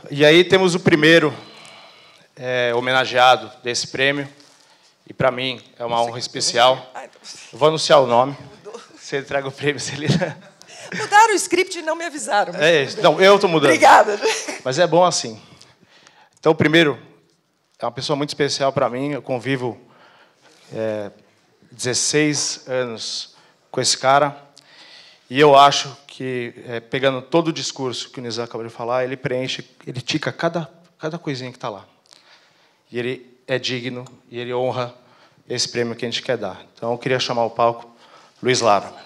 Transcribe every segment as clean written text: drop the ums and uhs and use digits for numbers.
E aí temos o primeiro homenageado desse prêmio, e para mim é uma honra especial. Eu vou anunciar o nome. Você entrega o prêmio, Celina. Mudaram o script e não me avisaram. Não, eu estou mudando. Obrigada. Mas é bom assim. Então, o primeiro é uma pessoa muito especial para mim. Eu convivo 16 anos com esse cara. E eu acho que, pegando todo o discurso que o Nizam acabou de falar, ele preenche, ele tica cada coisinha que está lá. E ele é digno e ele honra esse prêmio que a gente quer dar. Então, eu queria chamar ao palco Luiz Lara.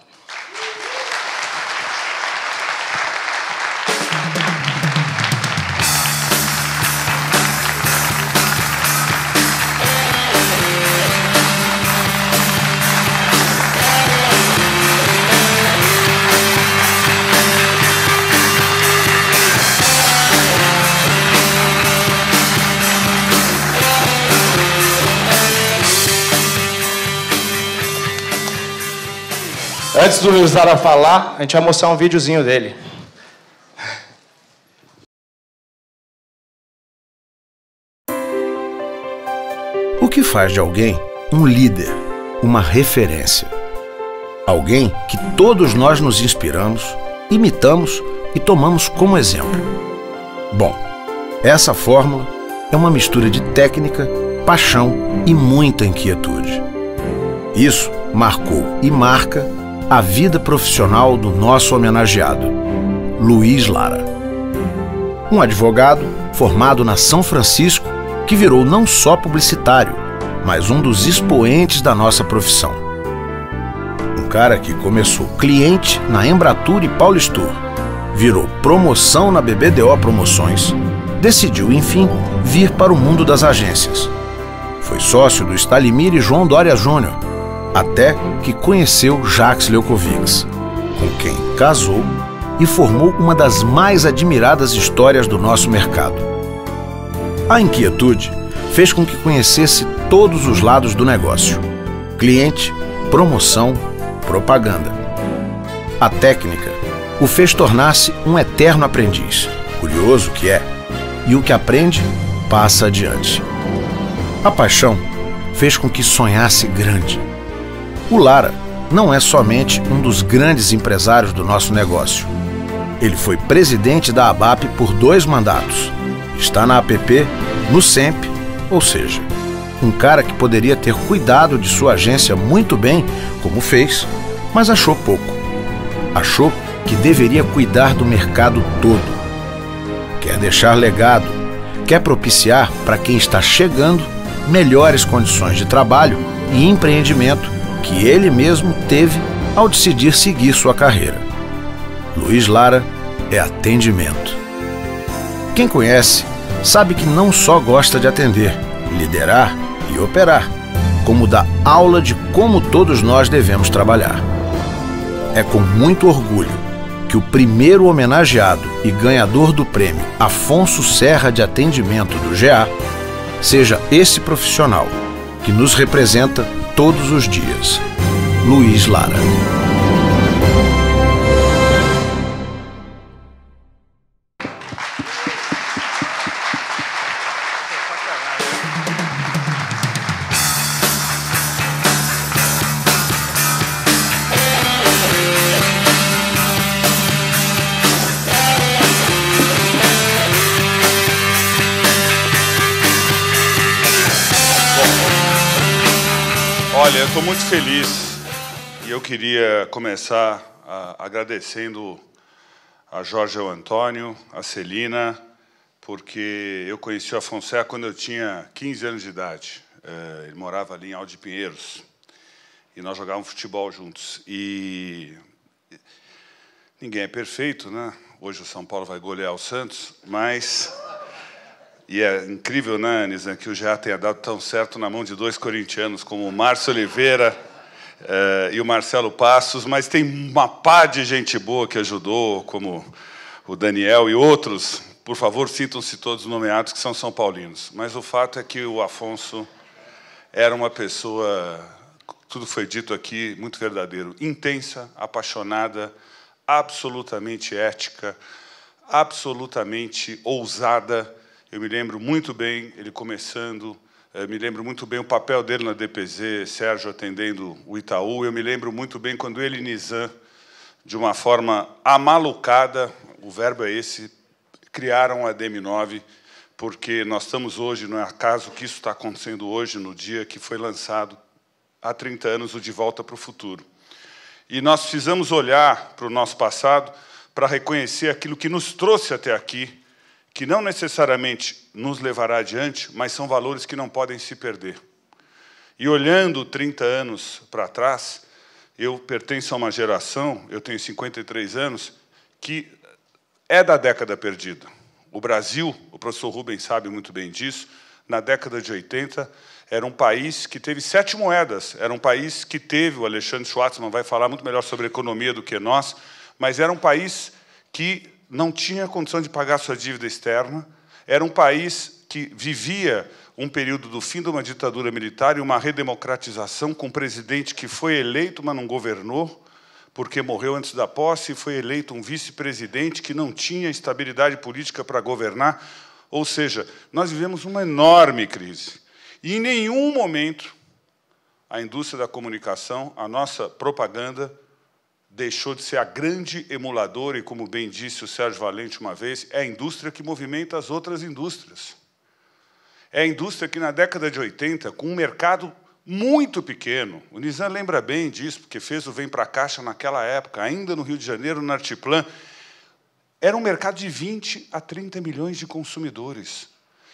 Antes do Luiz Lara falar, a gente vai mostrar um videozinho dele. O que faz de alguém um líder, uma referência? Alguém que todos nós nos inspiramos, imitamos e tomamos como exemplo. Bom, essa fórmula é uma mistura de técnica, paixão e muita inquietude. Isso marcou e marca a vida profissional do nosso homenageado, Luiz Lara. Um advogado formado na São Francisco que virou não só publicitário, mas um dos expoentes da nossa profissão. Um cara que começou cliente na Embratur e Paulistur, virou promoção na BBDO Promoções, decidiu, enfim, vir para o mundo das agências. Foi sócio do Stalimir e João Dória Júnior, até que conheceu Jacques Leucovix, com quem casou e formou uma das mais admiradas histórias do nosso mercado. A inquietude fez com que conhecesse todos os lados do negócio: cliente, promoção, propaganda. A técnica o fez tornar-se um eterno aprendiz, curioso que é, e o que aprende passa adiante. A paixão fez com que sonhasse grande. O Lara não é somente um dos grandes empresários do nosso negócio. Ele foi presidente da ABAP por 2 mandatos. Está na APP, no SEMP, ou seja, um cara que poderia ter cuidado de sua agência muito bem, como fez, mas achou pouco. Achou que deveria cuidar do mercado todo. Quer deixar legado, quer propiciar para quem está chegando melhores condições de trabalho e empreendimento que ele mesmo teve ao decidir seguir sua carreira. Luiz Lara é atendimento. Quem conhece sabe que não só gosta de atender, liderar e operar, como dá aula de como todos nós devemos trabalhar. É com muito orgulho que o primeiro homenageado e ganhador do prêmio Afonso Serra de Atendimento do GA seja esse profissional que nos representa todos os dias, Luiz Lara. Olha, eu estou muito feliz e eu queria começar agradecendo a Jorge e ao Antônio, a Celina, porque eu conheci o Afonso Serra quando eu tinha 15 anos de idade. Ele morava ali em Alto de Pinheiros e nós jogávamos futebol juntos. E ninguém é perfeito, né? Hoje o São Paulo vai golear o Santos, mas... E é incrível, né, Nizam, que o GA tenha dado tão certo na mão de 2 corintianos, como o Márcio Oliveira e o Marcelo Passos, mas tem uma pá de gente boa que ajudou, como o Daniel e outros. Por favor, sintam-se todos nomeados, que são são paulinos. Mas o fato é que o Afonso era uma pessoa, tudo foi dito aqui, muito verdadeiro, intensa, apaixonada, absolutamente ética, absolutamente ousada. Eu me lembro muito bem ele começando, me lembro muito bem o papel dele na DPZ, Sérgio atendendo o Itaú. Eu me lembro muito bem quando ele e Nizam, de uma forma amalucada, o verbo é esse, criaram a DM9, porque nós estamos hoje, não é acaso que isso está acontecendo hoje, no dia que foi lançado, há 30 anos, o De Volta para o Futuro. E nós precisamos olhar para o nosso passado para reconhecer aquilo que nos trouxe até aqui, que não necessariamente nos levará adiante, mas são valores que não podem se perder. E olhando 30 anos para trás, eu pertenço a uma geração, eu tenho 53 anos, que é da década perdida. O Brasil, o professor Rubens sabe muito bem disso, na década de 80, era um país que teve 7 moedas, era um país que teve, o Alexandre Schwartzman vai falar muito melhor sobre economia do que nós, mas era um país que não tinha condição de pagar sua dívida externa, era um país que vivia um período do fim de uma ditadura militar e uma redemocratização com um presidente que foi eleito, mas não governou, porque morreu antes da posse, e foi eleito um vice-presidente que não tinha estabilidade política para governar. Ou seja, nós vivemos uma enorme crise. E, em nenhum momento, a indústria da comunicação, a nossa propaganda, deixou de ser a grande emuladora, e, como bem disse o Sérgio Valente uma vez, é a indústria que movimenta as outras indústrias. É a indústria que, na década de 80, com um mercado muito pequeno, o Nizam lembra bem disso, porque fez o Vem Pra Caixa naquela época, ainda no Rio de Janeiro, no Artiplan, era um mercado de 20 a 30 milhões de consumidores.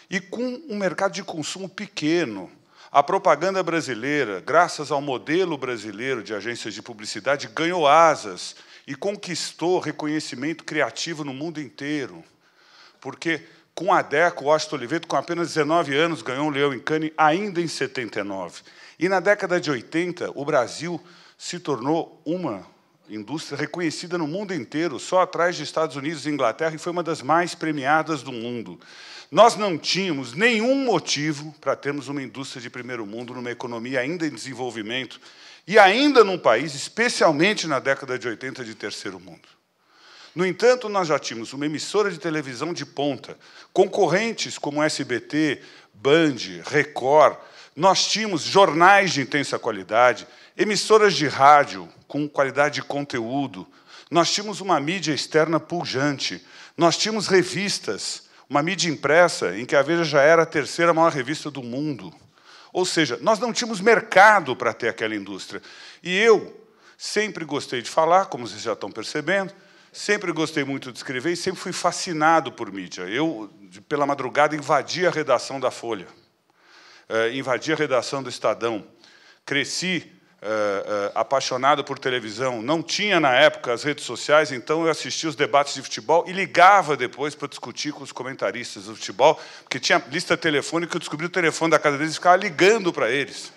E com um mercado de consumo pequeno, a propaganda brasileira, graças ao modelo brasileiro de agências de publicidade, ganhou asas e conquistou reconhecimento criativo no mundo inteiro. Porque, com a Deco, o Washington Oliveto, com apenas 19 anos, ganhou um Leão em Cannes ainda em 79. E, na década de 80, o Brasil se tornou uma indústria reconhecida no mundo inteiro, só atrás de Estados Unidos e Inglaterra, e foi uma das mais premiadas do mundo. Nós não tínhamos nenhum motivo para termos uma indústria de primeiro mundo, numa economia ainda em desenvolvimento, e ainda num país, especialmente na década de 80, de terceiro mundo. No entanto, nós já tínhamos uma emissora de televisão de ponta, concorrentes como SBT, Band, Record, nós tínhamos jornais de intensa qualidade, emissoras de rádio com qualidade de conteúdo, nós tínhamos uma mídia externa pujante, nós tínhamos revistas, uma mídia impressa, em que a Veja já era a terceira maior revista do mundo. Ou seja, nós não tínhamos mercado para ter aquela indústria. E eu sempre gostei de falar, como vocês já estão percebendo, sempre gostei muito de escrever e sempre fui fascinado por mídia. Eu, pela madrugada, invadia a redação da Folha, invadia a redação do Estadão, cresci apaixonado por televisão, não tinha, na época, as redes sociais, então eu assistia os debates de futebol e ligava depois para discutir com os comentaristas do futebol, porque tinha lista telefônica, eu descobri o telefone da casa deles e ficava ligando para eles,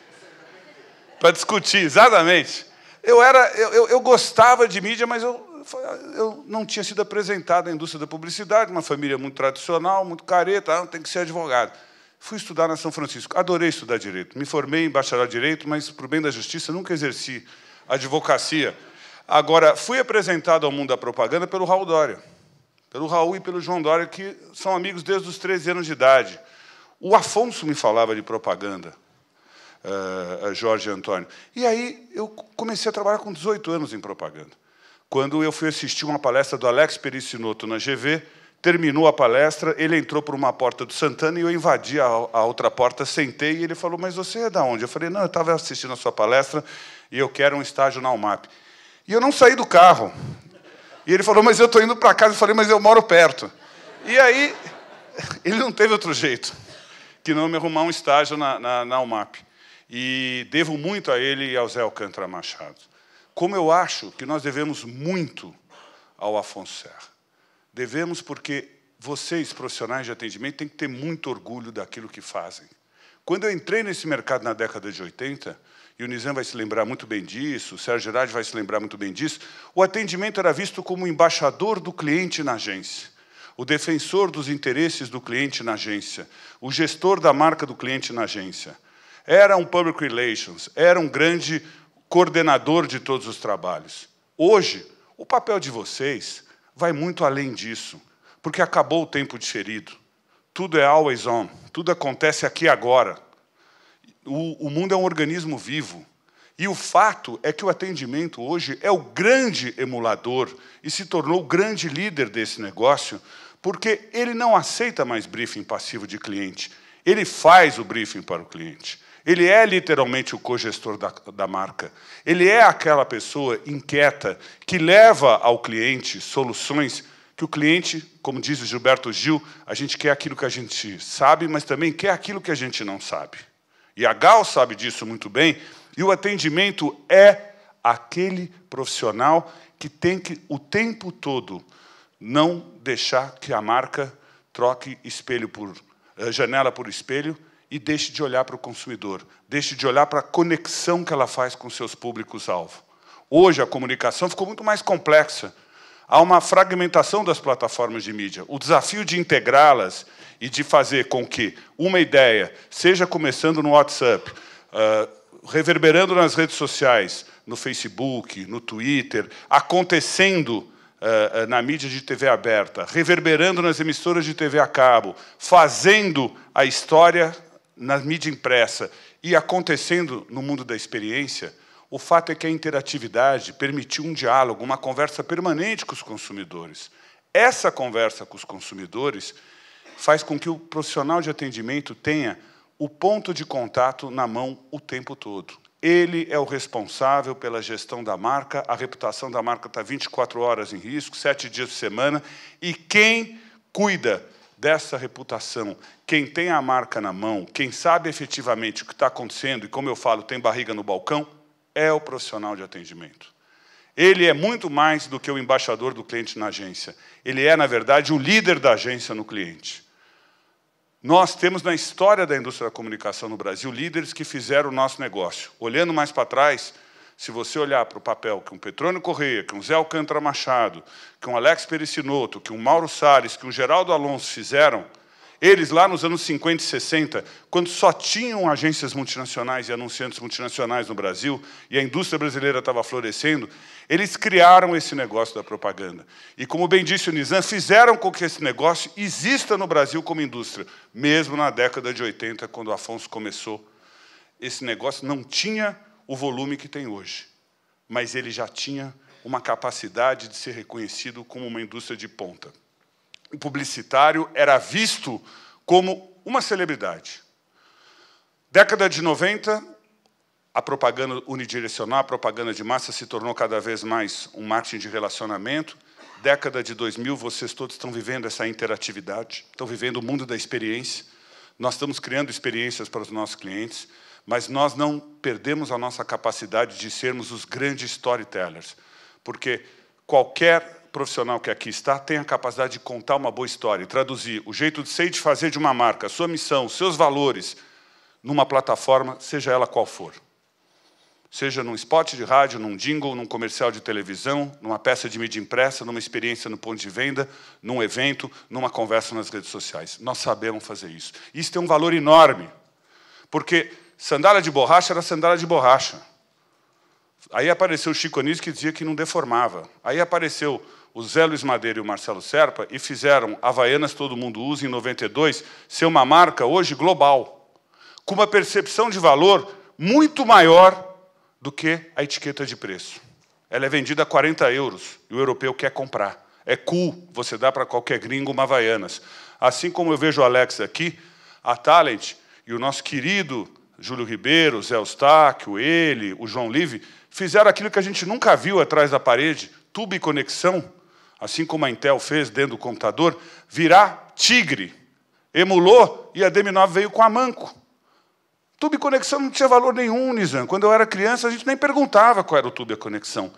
para discutir, exatamente. Eu gostava de mídia, mas eu não tinha sido apresentado à indústria da publicidade, uma família muito tradicional, muito careta, tem que ser advogado. Fui estudar na São Francisco. Adorei estudar Direito. Me formei em bacharel de Direito, mas, por bem da Justiça, nunca exerci advocacia. Agora, fui apresentado ao mundo da propaganda pelo Raul Dória. Pelo Raul e pelo João Dória, que são amigos desde os 13 anos de idade. O Afonso me falava de propaganda, Jorge Antônio. E aí eu comecei a trabalhar com 18 anos em propaganda. Quando eu fui assistir uma palestra do Alex Pericinoto na GV, terminou a palestra, ele entrou por uma porta do Santana e eu invadi a outra porta, sentei, e ele falou, mas você é de onde? Eu falei, não, eu estava assistindo a sua palestra e eu quero um estágio na UMAP. E eu não saí do carro. E ele falou, mas eu estou indo para casa. Eu falei, mas eu moro perto. E aí, ele não teve outro jeito que não me arrumar um estágio na UMAP. E devo muito a ele e ao Zé Alcântara Machado. Como eu acho que nós devemos muito ao Afonso Serra. Devemos porque vocês, profissionais de atendimento, têm que ter muito orgulho daquilo que fazem. Quando eu entrei nesse mercado na década de 80, e o Nizam vai se lembrar muito bem disso, o Sérgio Girardi vai se lembrar muito bem disso, o atendimento era visto como o embaixador do cliente na agência, o defensor dos interesses do cliente na agência, o gestor da marca do cliente na agência. Era um public relations, era um grande coordenador de todos os trabalhos. Hoje, o papel de vocês vai muito além disso, porque acabou o tempo diferido. Tudo é always on, tudo acontece aqui e agora. O mundo é um organismo vivo. E o fato é que o atendimento hoje é o grande emulador e se tornou o grande líder desse negócio, porque ele não aceita mais briefing passivo de cliente. Ele faz o briefing para o cliente. Ele é literalmente o cogestor da marca. Ele é aquela pessoa inquieta que leva ao cliente soluções que o cliente, como diz o Gilberto Gil, a gente quer aquilo que a gente sabe, mas também quer aquilo que a gente não sabe. E a Gal sabe disso muito bem, e o atendimento é aquele profissional que tem que, o tempo todo, não deixar que a marca troque janela por espelho e deixe de olhar para o consumidor, deixe de olhar para a conexão que ela faz com seus públicos-alvo. Hoje, a comunicação ficou muito mais complexa. Há uma fragmentação das plataformas de mídia. O desafio de integrá-las e de fazer com que uma ideia, seja começando no WhatsApp, reverberando nas redes sociais, no Facebook, no Twitter, acontecendo na mídia de TV aberta, reverberando nas emissoras de TV a cabo, fazendo a história na mídia impressa e acontecendo no mundo da experiência, o fato é que a interatividade permitiu um diálogo, uma conversa permanente com os consumidores. Essa conversa com os consumidores faz com que o profissional de atendimento tenha o ponto de contato na mão o tempo todo. Ele é o responsável pela gestão da marca, a reputação da marca está 24 horas em risco, 7 dias por semana, e quem cuida dessa reputação, quem tem a marca na mão, quem sabe efetivamente o que está acontecendo, e, como eu falo, tem barriga no balcão, é o profissional de atendimento. Ele é muito mais do que o embaixador do cliente na agência. Ele é, na verdade, o líder da agência no cliente. Nós temos, na história da indústria da comunicação no Brasil, líderes que fizeram o nosso negócio. Olhando mais para trás, se você olhar para o papel que um Petrônio Corrêa, que um Zé Alcântara Machado, que um Alex Pericinoto, que um Mauro Salles, que um Geraldo Alonso fizeram, eles, lá nos anos 50 e 60, quando só tinham agências multinacionais e anunciantes multinacionais no Brasil, e a indústria brasileira estava florescendo, eles criaram esse negócio da propaganda. E, como bem disse o Nizam, fizeram com que esse negócio exista no Brasil como indústria. Mesmo na década de 80, quando o Afonso começou, esse negócio não tinha o volume que tem hoje, mas ele já tinha uma capacidade de ser reconhecido como uma indústria de ponta. O publicitário era visto como uma celebridade. Década de 90, a propaganda unidirecional, a propaganda de massa se tornou cada vez mais um marketing de relacionamento. Década de 2000, vocês todos estão vivendo essa interatividade, estão vivendo o mundo da experiência. Nós estamos criando experiências para os nossos clientes, mas nós não perdemos a nossa capacidade de sermos os grandes storytellers, porque qualquer profissional que aqui está tem a capacidade de contar uma boa história, traduzir o jeito de ser e de fazer de uma marca, a sua missão, os seus valores, numa plataforma, seja ela qual for. Seja num spot de rádio, num jingle, num comercial de televisão, numa peça de mídia impressa, numa experiência no ponto de venda, num evento, numa conversa nas redes sociais. Nós sabemos fazer isso. Isso tem um valor enorme, porque sandália de borracha era sandália de borracha. Aí apareceu o Chico Anísio, que dizia que não deformava. Aí apareceu o Zé Luiz Madeira e o Marcelo Serpa e fizeram Havaianas Todo Mundo Usa, em 92, ser uma marca hoje global, com uma percepção de valor muito maior do que a etiqueta de preço. Ela é vendida a 40 euros e o europeu quer comprar. É cool, você dá para qualquer gringo uma Havaianas. Assim como eu vejo o Alex aqui, a Talent e o nosso querido Júlio Ribeiro, o Zé Eustáquio, ele, o João Live, fizeram aquilo que a gente nunca viu atrás da parede, tubo e conexão, assim como a Intel fez dentro do computador, virar Tigre. Emulou e a DM9 veio com a Manco. Tubo e conexão não tinha valor nenhum, Nizam. Quando eu era criança, a gente nem perguntava qual era o tubo e a conexão.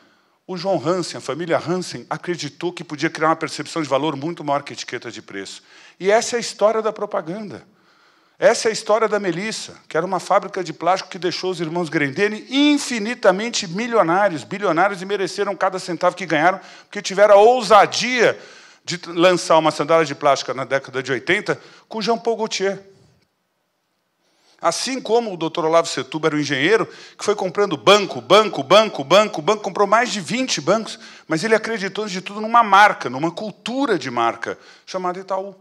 O João Hansen, a família Hansen, acreditou que podia criar uma percepção de valor muito maior que a etiqueta de preço. E essa é a história da propaganda. Essa é a história da Melissa, que era uma fábrica de plástico que deixou os irmãos Grendene infinitamente milionários, bilionários, e mereceram cada centavo que ganharam, porque tiveram a ousadia de lançar uma sandália de plástico na década de 80 com Jean Paul Gaultier. Assim como o Dr. Olavo Setúbal era um engenheiro que foi comprando banco, comprou mais de 20 bancos, mas ele acreditou, antes de tudo, numa marca, numa cultura de marca, chamada Itaú,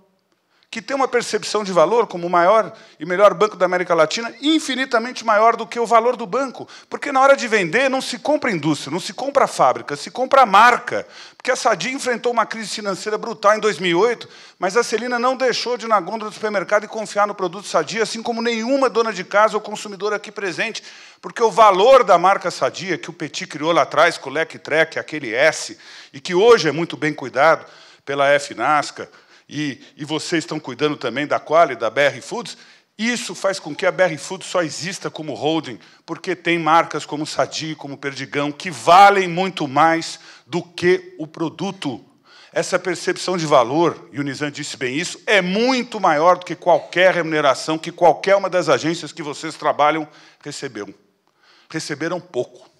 que tem uma percepção de valor como o maior e melhor banco da América Latina, infinitamente maior do que o valor do banco. Porque na hora de vender, não se compra indústria, não se compra fábrica, se compra marca. Porque a Sadia enfrentou uma crise financeira brutal em 2008, mas a Celina não deixou de ir na gôndola do supermercado e confiar no produto Sadia, assim como nenhuma dona de casa ou consumidor aqui presente. Porque o valor da marca Sadia, que o Petit criou lá atrás, com o Leque Trek, aquele S, e que hoje é muito bem cuidado pela FNASCA, e vocês estão cuidando também da Quali, da BR Foods, isso faz com que a BR Foods só exista como holding, porque tem marcas como Sadia, como Perdigão, que valem muito mais do que o produto. Essa percepção de valor, e o Nizam disse bem isso, é muito maior do que qualquer remuneração que qualquer uma das agências que vocês trabalham receberam. Receberam pouco.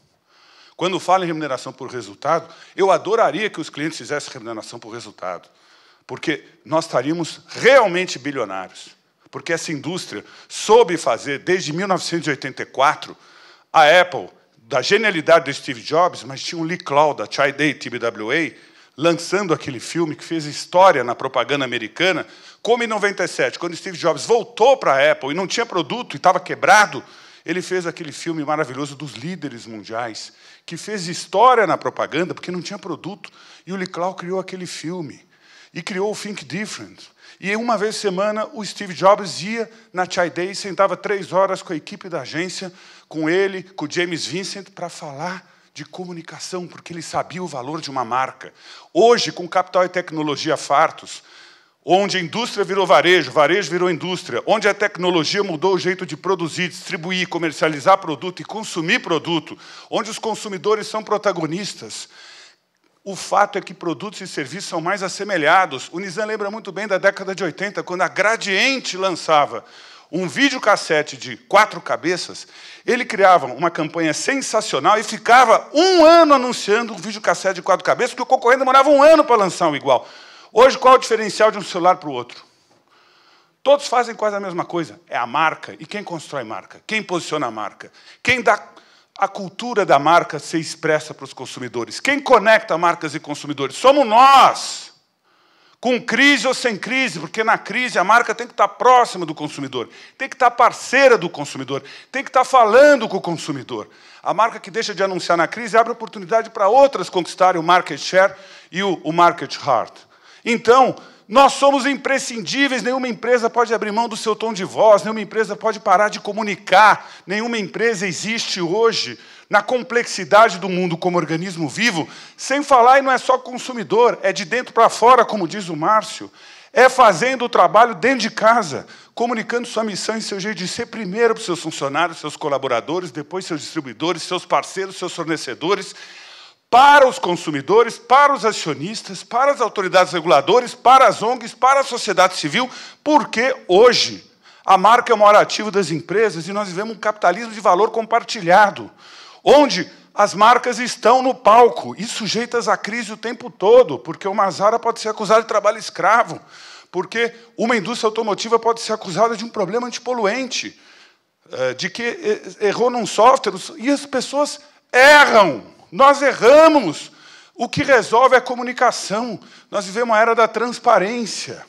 Quando falo em remuneração por resultado, eu adoraria que os clientes fizessem remuneração por resultado, porque nós estaríamos realmente bilionários. Porque essa indústria soube fazer, desde 1984, a Apple, da genialidade do Steve Jobs, mas tinha um Lee Clow, da Chi-Day TBWA, lançando aquele filme que fez história na propaganda americana, como em 97, quando Steve Jobs voltou para a Apple e não tinha produto e estava quebrado, ele fez aquele filme maravilhoso dos líderes mundiais, que fez história na propaganda porque não tinha produto. E o Lee Clow criou aquele filme. E criou o Think Different. E uma vez por semana, o Steve Jobs ia na Chi-Day e sentava 3 horas com a equipe da agência, com ele, com o James Vincent, para falar de comunicação, porque ele sabia o valor de uma marca. Hoje, com capital e tecnologia fartos, onde a indústria virou varejo, varejo virou indústria, onde a tecnologia mudou o jeito de produzir, distribuir, comercializar produto e consumir produto, onde os consumidores são protagonistas, o fato é que produtos e serviços são mais assemelhados. O Nizam lembra muito bem da década de 80, quando a Gradiente lançava um videocassete de 4 cabeças, ele criava uma campanha sensacional e ficava 1 ano anunciando um videocassete de 4 cabeças, porque o concorrente demorava 1 ano para lançar um igual. Hoje, qual é o diferencial de um celular para o outro? Todos fazem quase a mesma coisa. É a marca. E quem constrói marca? Quem posiciona a marca? Quem dá a cultura da marca ser expressa para os consumidores? Quem conecta marcas e consumidores? Somos nós! Com crise ou sem crise, porque na crise a marca tem que estar próxima do consumidor, tem que estar parceira do consumidor, tem que estar falando com o consumidor. A marca que deixa de anunciar na crise abre oportunidade para outras conquistarem o market share e o market heart. Então, nós somos imprescindíveis, nenhuma empresa pode abrir mão do seu tom de voz, nenhuma empresa pode parar de comunicar, nenhuma empresa existe hoje na complexidade do mundo como organismo vivo, sem falar, e não é só consumidor, é de dentro para fora, como diz o Márcio, é fazendo o trabalho dentro de casa, comunicando sua missão e seu jeito de ser primeiro para os seus funcionários, seus colaboradores, depois seus distribuidores, seus parceiros, seus fornecedores, para os consumidores, para os acionistas, para as autoridades reguladoras, para as ONGs, para a sociedade civil, porque hoje a marca é o maior ativo das empresas e nós vivemos um capitalismo de valor compartilhado, onde as marcas estão no palco e sujeitas à crise o tempo todo, porque uma Zara pode ser acusada de trabalho escravo, porque uma indústria automotiva pode ser acusada de um problema antipoluente, de que errou num software, e as pessoas erram. Nós erramos. O que resolve é a comunicação. Nós vivemos uma era da transparência.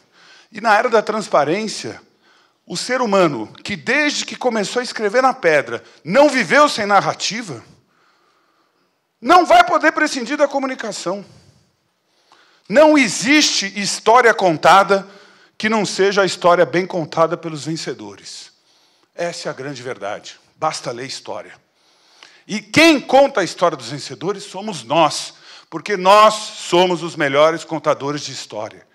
E na era da transparência, o ser humano, que desde que começou a escrever na pedra, não viveu sem narrativa, não vai poder prescindir da comunicação. Não existe história contada que não seja a história bem contada pelos vencedores. Essa é a grande verdade. Basta ler história. E quem conta a história dos vencedores somos nós, porque nós somos os melhores contadores de história.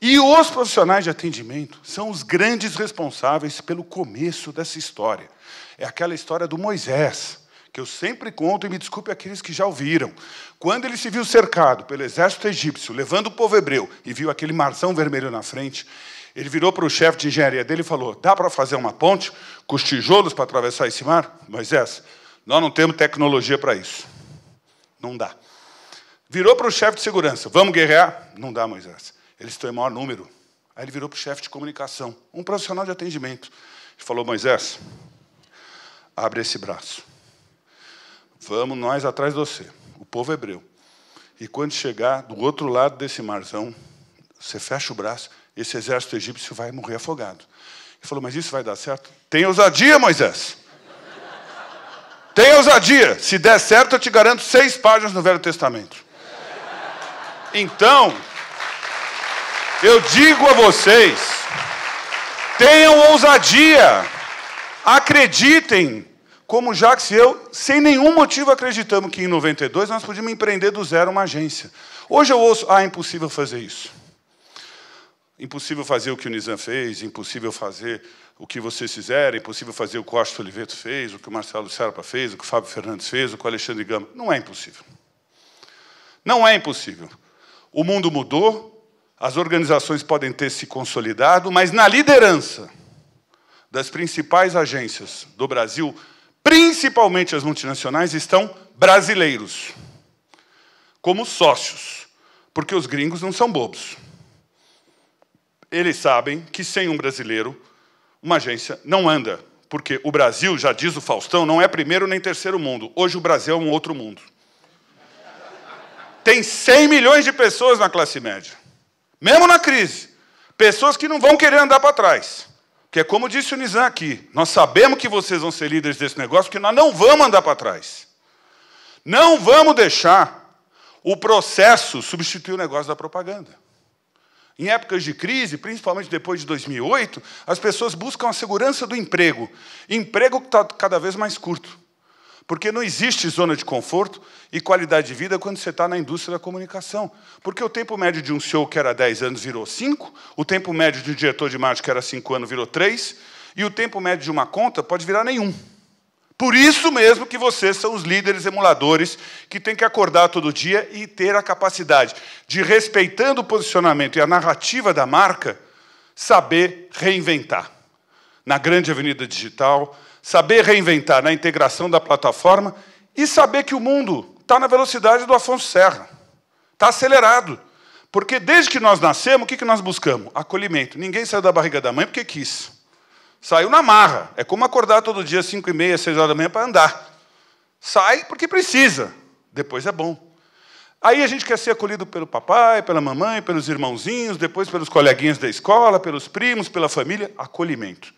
E os profissionais de atendimento são os grandes responsáveis pelo começo dessa história. É aquela história do Moisés, que eu sempre conto, e me desculpe aqueles que já ouviram. Quando ele se viu cercado pelo exército egípcio, levando o povo hebreu, e viu aquele marzão vermelho na frente, ele virou para o chefe de engenharia dele e falou: dá para fazer uma ponte com os tijolos para atravessar esse mar? Moisés, nós não temos tecnologia para isso. Não dá. Virou para o chefe de segurança. Vamos guerrear? Não dá, Moisés. Eles estão em maior número. Aí ele virou para o chefe de comunicação, um profissional de atendimento. Ele falou: Moisés, abre esse braço. Vamos nós atrás de você, o povo hebreu. E quando chegar do outro lado desse marzão, você fecha o braço, esse exército egípcio vai morrer afogado. Ele falou, mas isso vai dar certo? Tem ousadia, Moisés. Tem ousadia. Se der certo, eu te garanto 6 páginas no Velho Testamento. Então, eu digo a vocês, tenham ousadia. Acreditem. Como Jacques e eu, sem nenhum motivo, acreditamos que em 92 nós podíamos empreender do zero uma agência. Hoje eu ouço, é impossível fazer isso. Impossível fazer o que o Nizam fez, impossível fazer o que vocês fizeram, impossível fazer o que o Costa Oliveto fez, o que o Marcelo Serpa fez, o que o Fábio Fernandes fez, o que o Alexandre Gama. Não é impossível. Não é impossível. O mundo mudou, as organizações podem ter se consolidado, mas na liderança das principais agências do Brasil, principalmente as multinacionais, estão brasileiros, como sócios, porque os gringos não são bobos. Eles sabem que sem um brasileiro, uma agência não anda, porque o Brasil, já diz o Faustão, não é primeiro nem terceiro mundo. Hoje o Brasil é um outro mundo. Tem 100 milhões de pessoas na classe média, mesmo na crise. Pessoas que não vão querer andar para trás. Que é como disse o Nizam aqui, nós sabemos que vocês vão ser líderes desse negócio, porque nós não vamos andar para trás. Não vamos deixar o processo substituir o negócio da propaganda. Em épocas de crise, principalmente depois de 2008, as pessoas buscam a segurança do emprego. Emprego que está cada vez mais curto. Porque não existe zona de conforto e qualidade de vida quando você está na indústria da comunicação. Porque o tempo médio de um show que era 10 anos virou 5, o tempo médio de um diretor de marketing que era 5 anos virou 3, e o tempo médio de uma conta pode virar nenhum. Por isso mesmo que vocês são os líderes emuladores que têm que acordar todo dia e ter a capacidade de, respeitando o posicionamento e a narrativa da marca, saber reinventar. Na grande avenida digital, saber reinventar na integração da plataforma e saber que o mundo está na velocidade do Afonso Serra. Está acelerado. Porque desde que nós nascemos, o que nós buscamos? Acolhimento. Ninguém saiu da barriga da mãe porque quis. Saiu na marra. É como acordar todo dia às 5h30, 6 horas da manhã para andar. Sai porque precisa. Depois é bom. Aí a gente quer ser acolhido pelo papai, pela mamãe, pelos irmãozinhos, depois pelos coleguinhas da escola, pelos primos, pela família. Acolhimento.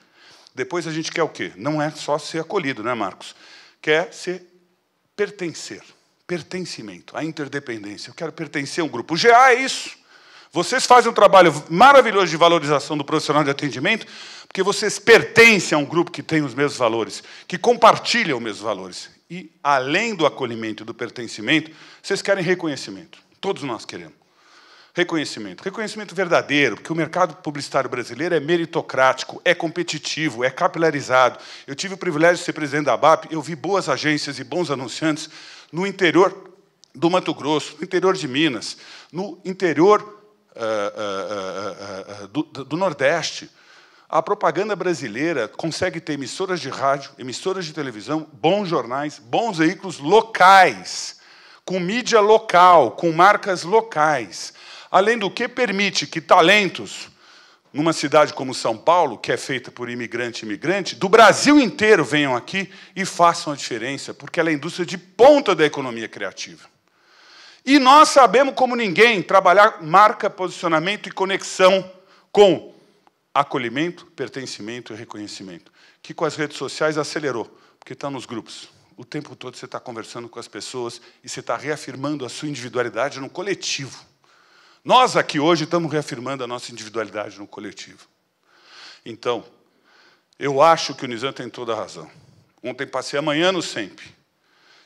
Depois a gente quer o quê? Não é só ser acolhido, né, Marcos? Quer ser pertencer. Pertencimento, a interdependência. Eu quero pertencer a um grupo. O GA é isso. Vocês fazem um trabalho maravilhoso de valorização do profissional de atendimento, porque vocês pertencem a um grupo que tem os mesmos valores, que compartilha os mesmos valores. E, além do acolhimento e do pertencimento, vocês querem reconhecimento. Todos nós queremos. Reconhecimento. Reconhecimento verdadeiro, porque o mercado publicitário brasileiro é meritocrático, é competitivo, é capilarizado. Eu tive o privilégio de ser presidente da ABAP, eu vi boas agências e bons anunciantes no interior do Mato Grosso, no interior de Minas, no interior do Nordeste. A propaganda brasileira consegue ter emissoras de rádio, emissoras de televisão, bons jornais, bons veículos locais, com mídia local, com marcas locais. Além do que permite que talentos, numa cidade como São Paulo, que é feita por imigrante, do Brasil inteiro venham aqui e façam a diferença, porque ela é a indústria de ponta da economia criativa. E nós sabemos, como ninguém, trabalhar marca, posicionamento e conexão com acolhimento, pertencimento e reconhecimento, que com as redes sociais acelerou, porque está nos grupos. O tempo todo você está conversando com as pessoas e você está reafirmando a sua individualidade no coletivo. Nós aqui hoje estamos reafirmando a nossa individualidade no coletivo. Então, eu acho que o Nizam tem toda a razão. Ontem passei a manhã no SEMP.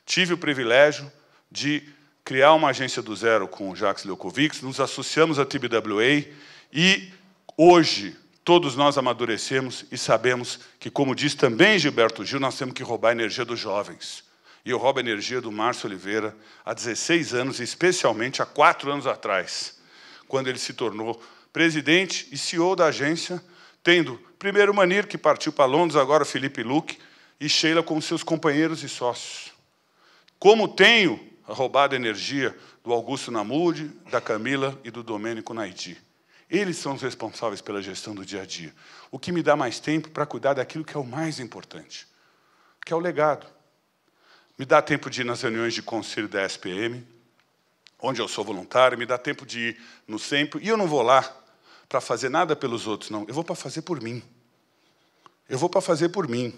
Tive o privilégio de criar uma agência do zero com o Jacques Leukovics, nos associamos à TBWA e hoje todos nós amadurecemos e sabemos que, como diz também Gilberto Gil, nós temos que roubar a energia dos jovens. E eu roubo a energia do Márcio Oliveira há 16 anos, e especialmente há 4 anos atrás, quando ele se tornou presidente e CEO da agência, tendo primeiro o Manir, que partiu para Londres, agora o Felipe Luque, e Sheila como seus companheiros e sócios. Como tenho roubado a energia do Augusto Namude, da Camila e do Domênico Naidi. Eles são os responsáveis pela gestão do dia a dia. O que me dá mais tempo para cuidar daquilo que é o mais importante, porque é o legado. Me dá tempo de ir nas reuniões de conselho da SPM, onde eu sou voluntário, me dá tempo de ir no SEMP, e eu não vou lá para fazer nada pelos outros, não. Eu vou para fazer por mim. Eu vou para fazer por mim.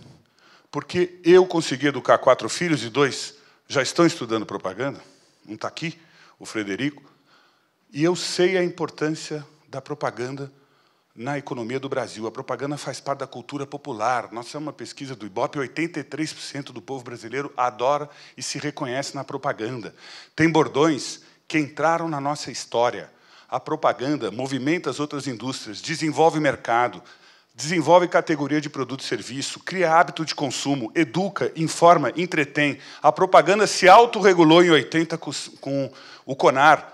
Porque eu consegui educar 4 filhos e 2 já estão estudando propaganda. Um está aqui, o Frederico. E eu sei a importância da propaganda na economia do Brasil. A propaganda faz parte da cultura popular. Nós temos uma pesquisa do Ibope, 83% do povo brasileiro adora e se reconhece na propaganda. Tem bordões que entraram na nossa história. A propaganda movimenta as outras indústrias, desenvolve mercado, desenvolve categoria de produto e serviço, cria hábito de consumo, educa, informa, entretém. A propaganda se autorregulou em 80 com o CONAR.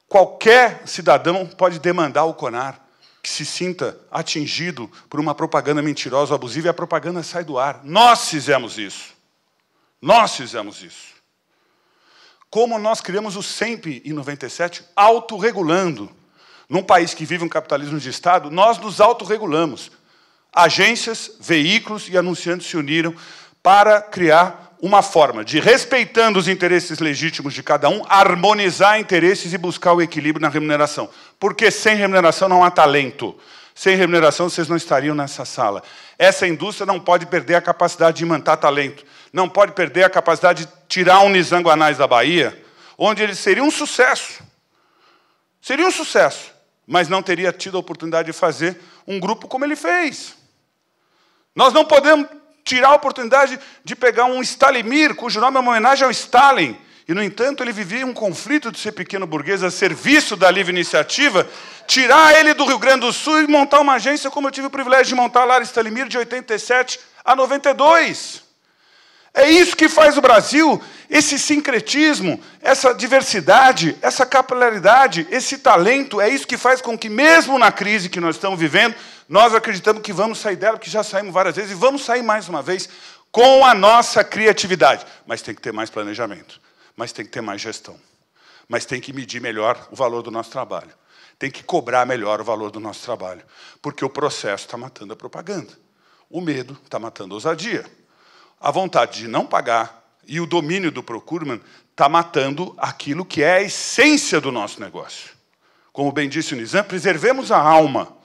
Qualquer cidadão pode demandar o CONAR que se sinta atingido por uma propaganda mentirosa ou abusiva, e a propaganda sai do ar. Nós fizemos isso. Nós fizemos isso. Como nós criamos o SEMP em 97, autorregulando. Num país que vive um capitalismo de Estado, nós nos autorregulamos. Agências, veículos e anunciantes se uniram para criar uma forma de, respeitando os interesses legítimos de cada um, harmonizar interesses e buscar o equilíbrio na remuneração. Porque sem remuneração não há talento. Sem remuneração vocês não estariam nessa sala. Essa indústria não pode perder a capacidade de imantar talento. Não pode perder a capacidade de tirar um Nizanguanais da Bahia, onde ele seria um sucesso. Seria um sucesso, mas não teria tido a oportunidade de fazer um grupo como ele fez. Nós não podemos tirar a oportunidade de pegar um Stalimir, cujo nome é uma homenagem ao Stalin, e, no entanto, ele vivia um conflito de ser pequeno burguês a serviço da livre iniciativa, tirar ele do Rio Grande do Sul e montar uma agência, como eu tive o privilégio de montar lá, Stalimir, de 87 a 92. É isso que faz o Brasil, esse sincretismo, essa diversidade, essa capilaridade, esse talento, é isso que faz com que, mesmo na crise que nós estamos vivendo, nós acreditamos que vamos sair dela, porque já saímos várias vezes, e vamos sair mais uma vez com a nossa criatividade. Mas tem que ter mais planejamento, mas tem que ter mais gestão, mas tem que medir melhor o valor do nosso trabalho, tem que cobrar melhor o valor do nosso trabalho, porque o processo está matando a propaganda, o medo está matando a ousadia. A vontade de não pagar e o domínio do procurement está matando aquilo que é a essência do nosso negócio. Como bem disse o Nizam, preservemos a alma.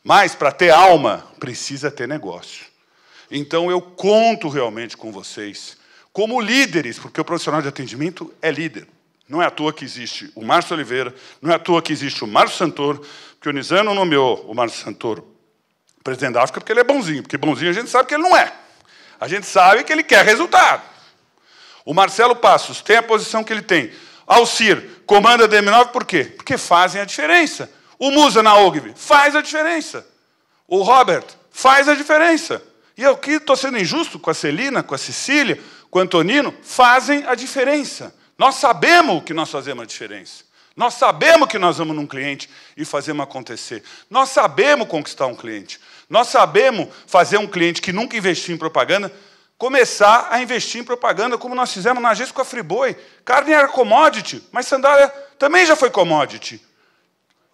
Mas, para ter alma, precisa ter negócio. Então, eu conto realmente com vocês, como líderes, porque o profissional de atendimento é líder. Não é à toa que existe o Márcio Oliveira, não é à toa que existe o Márcio Santoro, porque o Nizam não nomeou o Márcio Santoro presidente da África porque ele é bonzinho, porque bonzinho a gente sabe que ele não é. A gente sabe que ele quer resultado. O Marcelo Passos tem a posição que ele tem. Alcir comanda a DM9 por quê? Porque fazem a diferença. O Musa na Ogilvy faz a diferença. O Robert faz a diferença. E eu aqui estou sendo injusto com a Celina, com a Cecília, com o Antonino, fazem a diferença. Nós sabemos que nós fazemos a diferença. Nós sabemos que nós vamos num cliente e fazemos acontecer. Nós sabemos conquistar um cliente. Nós sabemos fazer um cliente que nunca investiu em propaganda começar a investir em propaganda, como nós fizemos na agência com a Friboi. Carne era commodity, mas sandália também já foi commodity.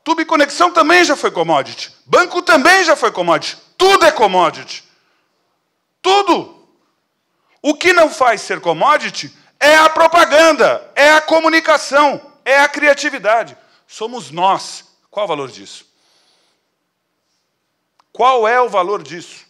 Tubo e conexão também já foi commodity. Banco também já foi commodity. Tudo é commodity. Tudo. O que não faz ser commodity é a propaganda, é a comunicação, é a criatividade. Somos nós. Qual o valor disso? Qual é o valor disso?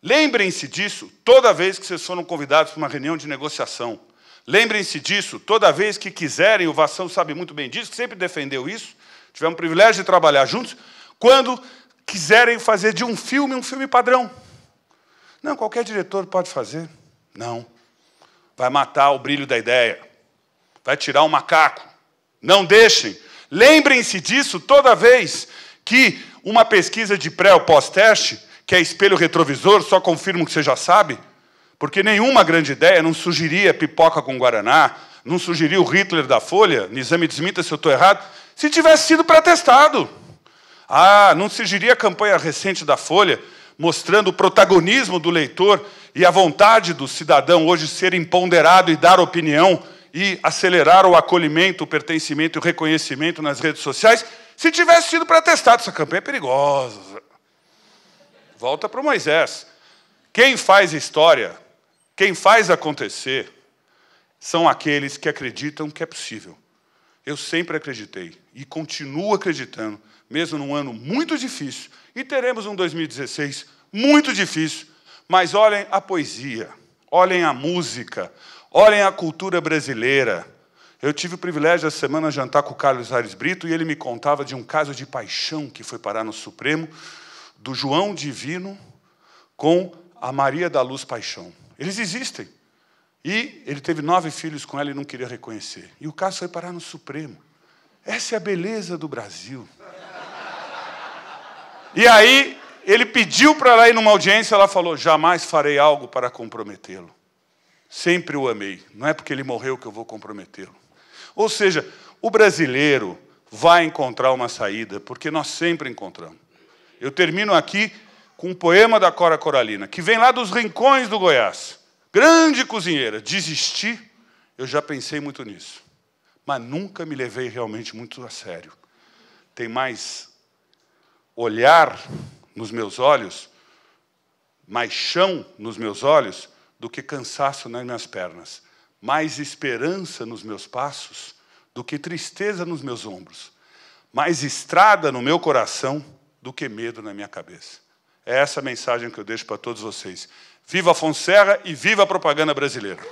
Lembrem-se disso toda vez que vocês foram convidados para uma reunião de negociação. Lembrem-se disso toda vez que quiserem, o Vassão sabe muito bem disso, que sempre defendeu isso, tivemos o privilégio de trabalhar juntos, quando quiserem fazer de um filme padrão. Não, qualquer diretor pode fazer. Não. Vai matar o brilho da ideia. Vai tirar o macaco. Não deixem. Lembrem-se disso toda vez que uma pesquisa de pré ou pós-teste, que é espelho retrovisor, só confirma o que você já sabe, porque nenhuma grande ideia não surgiria pipoca com guaraná, não surgiria o Hitler da Folha, Nizam me desminta se eu estou errado, se tivesse sido pré-testado. Ah, não surgiria a campanha recente da Folha, mostrando o protagonismo do leitor e a vontade do cidadão hoje ser empoderado e dar opinião e acelerar o acolhimento, o pertencimento e o reconhecimento nas redes sociais, se tivesse sido pré-testado. Essa campanha é perigosa. Volta para o Moisés. Quem faz história, quem faz acontecer, são aqueles que acreditam que é possível. Eu sempre acreditei e continuo acreditando, mesmo num ano muito difícil, e teremos um 2016 muito difícil, mas olhem a poesia, olhem a música, olhem a cultura brasileira. Eu tive o privilégio, essa semana, de jantar com o Carlos Aires Brito, e ele me contava de um caso de paixão que foi parar no Supremo, do João Divino com a Maria da Luz Paixão. Eles existem. E ele teve 9 filhos com ela e não queria reconhecer. E o caso foi parar no Supremo. Essa é a beleza do Brasil. E aí, ele pediu para ela ir numa audiência, ela falou, jamais farei algo para comprometê-lo. Sempre o amei. Não é porque ele morreu que eu vou comprometê-lo. Ou seja, o brasileiro vai encontrar uma saída, porque nós sempre encontramos. Eu termino aqui com um poema da Cora Coralina, que vem lá dos rincões do Goiás. Grande cozinheira, desisti, eu já pensei muito nisso. Mas nunca me levei realmente muito a sério. Tem mais olhar nos meus olhos, mais chão nos meus olhos, do que cansaço nas minhas pernas. Mais esperança nos meus passos, do que tristeza nos meus ombros. Mais estrada no meu coração, do que medo na minha cabeça. É essa a mensagem que eu deixo para todos vocês. Viva Afonso Serra e viva a propaganda brasileira!